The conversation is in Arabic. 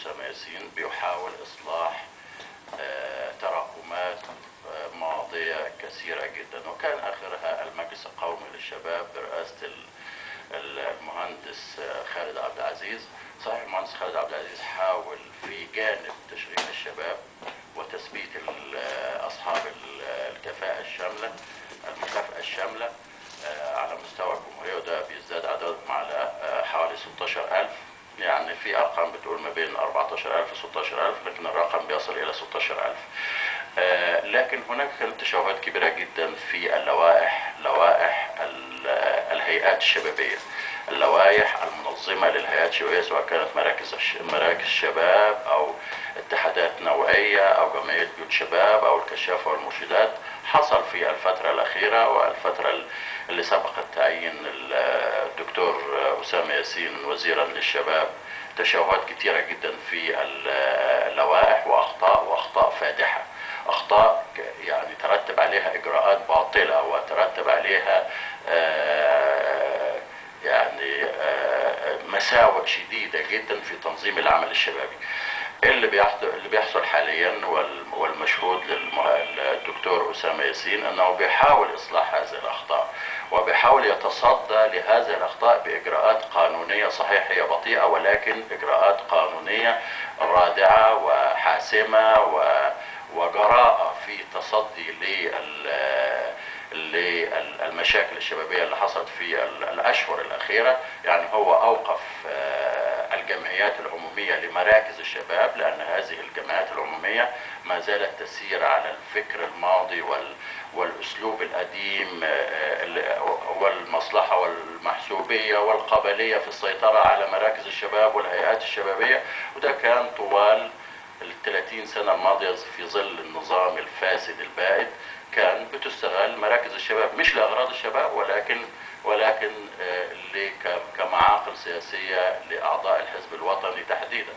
أسامة ياسين بيحاول إصلاح تراكمات ماضية كثيرة جدا، وكان آخرها المجلس القومي للشباب برئاسة المهندس خالد عبد العزيز. صحيح المهندس خالد عبد العزيز حاول في جانب تشغيل الشباب وتثبيت أصحاب الكفاءة الشاملة المكافأة الشاملة على مستوى الجمهورية، وده بيزداد عددهم على حوالي 16,000. يعني في أرقام بتقول ما بين 14,000 و 16,000، لكن الرقم بيصل إلى 16,000. لكن هناك كانت تشوهات كبيرة جدا في لوائح الهيئات الشبابية، اللوائح المنظمة للهيئات الشبابية، سواء كانت مراكز شباب أو اتحادات نوعية أو جمعية بيوت شباب أو الكشافة والمرشدات. حصل في الفترة الأخيرة والفترة اللي سبقت تعيين الدكتور أسامة ياسين وزيرا للشباب تشوهات كثيرة جدا في اللوائح وأخطاء فادحة، أخطاء يعني ترتب عليها إجراءات باطلة وترتب عليها مساوئ شديدة جدا في تنظيم العمل الشبابي. اللي بيحصل حاليا والمشهود للدكتور أسامة ياسين أنه بيحاول إصلاح هذه الأخطاء، وبيحاول يتصدى لهذه الأخطاء بإجراءات قانونية. صحيح هي بطيئة، ولكن إجراءات قانونية رادعة وحاسمة وجراءة في تصدي للمشاكل الشبابية اللي حصلت في الأشهر الأخيرة. يعني هو أوقف الجمعيات العمومية لمراكز الشباب، لأن هذه الجمعيات العمومية ما زالت تسير على الفكر الماضي والأسلوب القديم والمصلحة والمحسوبية والقبلية في السيطرة على مراكز الشباب والهيئات الشبابية. وده كان طوال ال30 سنة الماضية في ظل النظام الفاسد البائد. كان بتستغل مراكز الشباب مش لأغراض الشباب، ولكن كمعاقل سياسية لأعضاء الحزب الوطني تحديدا.